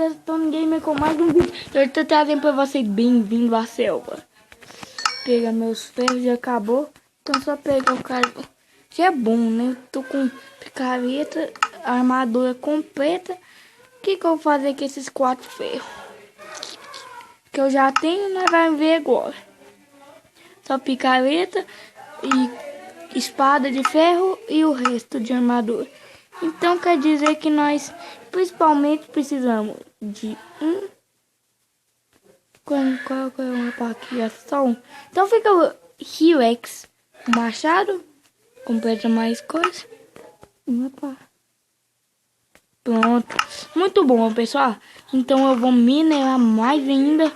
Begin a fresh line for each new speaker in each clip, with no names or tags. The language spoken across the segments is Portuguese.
galera, Tony Gamer com mais um vídeo. Eu estou trazendo para vocês, bem-vindo à selva. Pegar meus ferros, já acabou. Então só pegar o carvão. Já é bom, né? Eu tô com picareta, armadura completa. O que eu vou fazer com esses 4 ferros? Que eu já tenho, nós vamos ver agora. Só picareta e espada de ferro e o resto de armadura. Então quer dizer que nós principalmente precisamos de qual é uma paquiação? Então fica o Rex, o machado, completa mais coisa. Pronto, muito bom, pessoal. Então eu vou minerar mais ainda.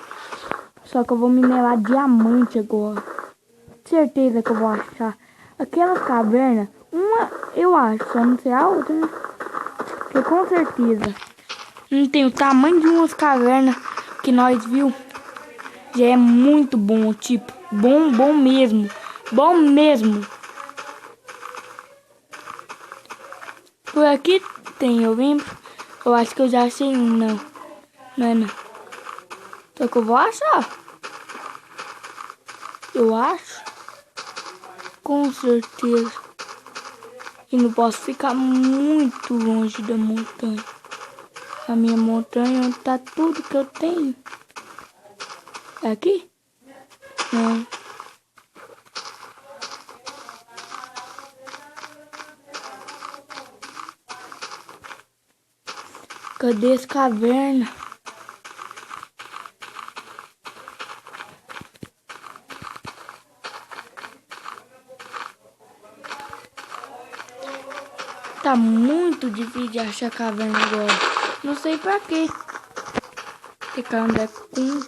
Só que eu vou minerar diamante agora. Certeza que eu vou achar aquelas cavernas. Uma eu acho, só não sei a outra, né? Porque com certeza não tem o tamanho de umas cavernas que nós viu. Já é muito bom, tipo, bom mesmo. Bom mesmo. Por aqui tem, eu lembro. Eu acho que eu já achei um, não. Não é não. Só que eu vou achar. Eu acho. Com certeza. E não posso ficar muito longe da montanha. A minha montanha onde tá tudo que eu tenho. É aqui? Não. Cadê essa caverna? Tá muito difícil de achar caverna agora. Não sei pra quê. Tem que andar com um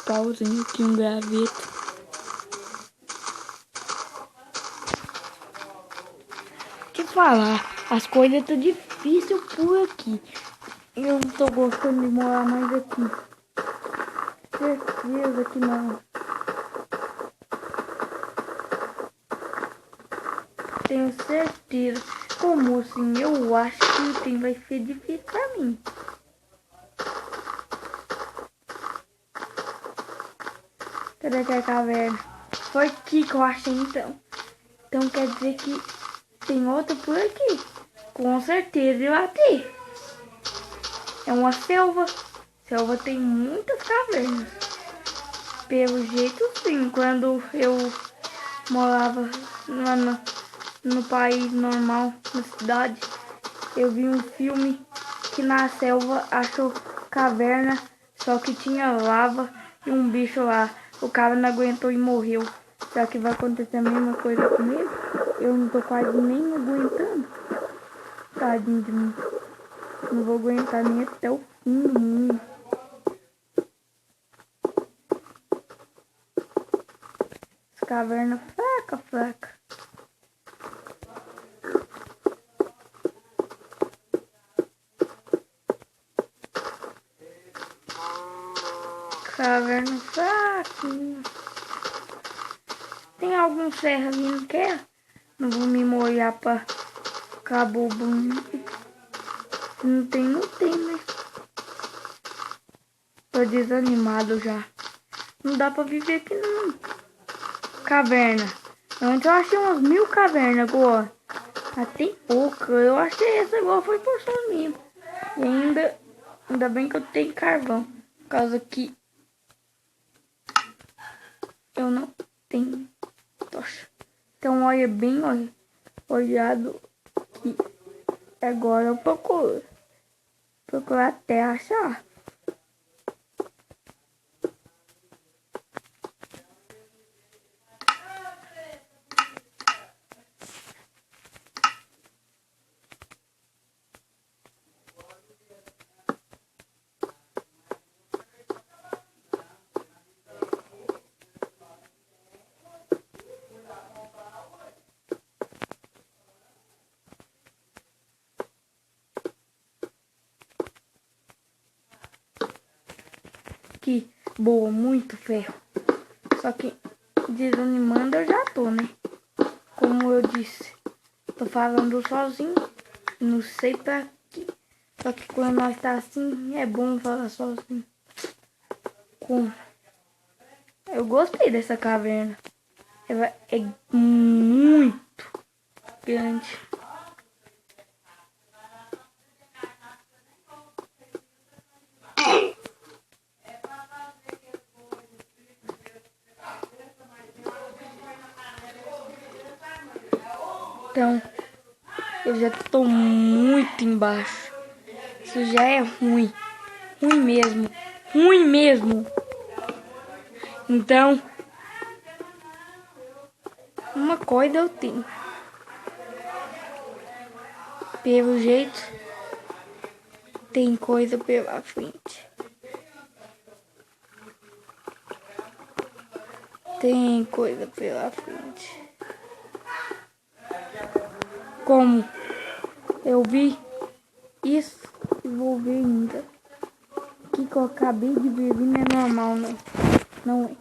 pauzinho aqui, um graveto. Que falar, as coisas tá difícil por aqui. Eu não tô gostando de morar mais aqui. Certeza que não. Tenho certeza. Como assim? Eu acho que o item vai ser difícil pra mim. Cadê que é a caverna? Foi aqui que eu achei então. Então quer dizer que tem outra por aqui. Com certeza eu achei. É uma selva. Selva tem muitas cavernas. Pelo jeito sim. Quando eu morava lá no país normal, na cidade, eu vi um filme que na selva achou caverna, só que tinha lava e um bicho lá. O cara não aguentou e morreu. Será que vai acontecer a mesma coisa comigo? Eu não tô quase nem aguentando. Tadinho de mim. Não vou aguentar nem até o fim do mundo. Essa caverna fraca. Caverna fraquinha. Tem algum ferro ali, não quer? Não vou me molhar pra cabo bonito. Não tem, né? Tô desanimado já. Não dá pra viver aqui não. Caverna. Antes eu achei umas 1000 cavernas agora. Ah, tem pouca. Eu achei essa agora foi por sozinho. E ainda bem que eu tenho carvão. Por causa que eu não tenho tocha. Então olha bem, olhado que agora eu procuro até achar. Que boa, muito ferro. Só que desanimando eu já tô, né? Como eu disse, tô falando sozinho. Não sei pra quê. Só que quando nós tá assim, é bom falar sozinho. Eu gostei dessa caverna. É muito grande. Então, eu já tô muito embaixo. Isso já é ruim. Ruim mesmo. Ruim mesmo. Então, uma coisa eu tenho. Pelo jeito, tem coisa pela frente. Tem coisa pela frente. Como eu vi isso e vou ver ainda. O que eu acabei de ver não é normal, não. Não é.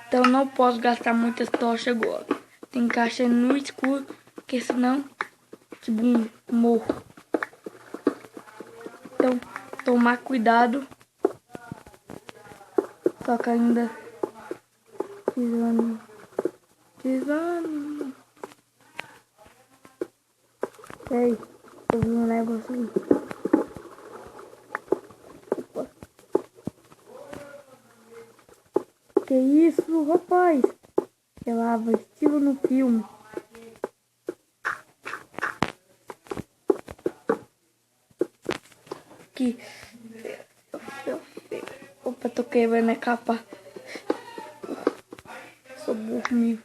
Então não posso gastar muitas tochas agora. Tem que achar no escuro, porque senão tipo morro. Então tomar cuidado. Só que ainda desânimo. Ei, eu vi um negócio ali. Opa. Que isso, rapaz? Relava estilo no filme. Que... Opa, tô quebrando a capa. Sou burro mesmo.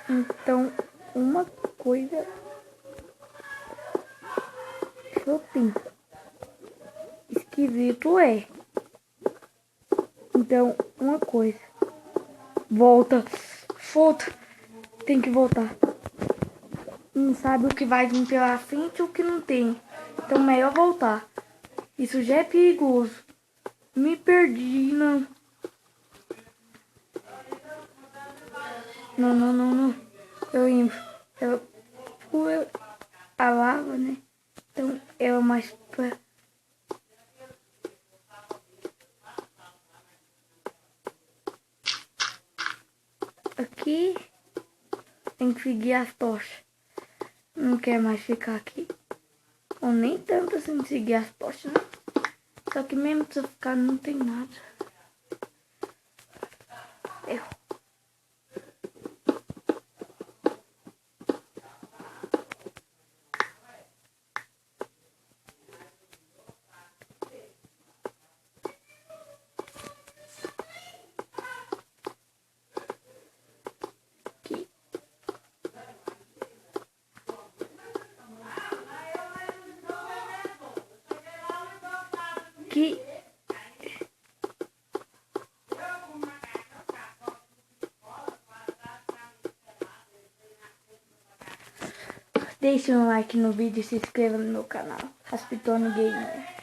Então, uma coisa que eu penso esquisito é. Então, uma coisa. Volta. Tem que voltar. Não sabe o que vai vir pela frente e o que não tem. Então, melhor voltar. Isso já é perigoso. Me perdi, não. Não. Eu a lava, né? Então, é mais pra... Aqui tem que seguir as tochas. Não quer mais ficar aqui. Ou nem tanto assim seguir as tochas, né? Só que mesmo se eu ficar não tem nada. Erro. Aqui. Aqui. Deixe um like no vídeo e se inscreva no meu canal, Raspitone Gamer.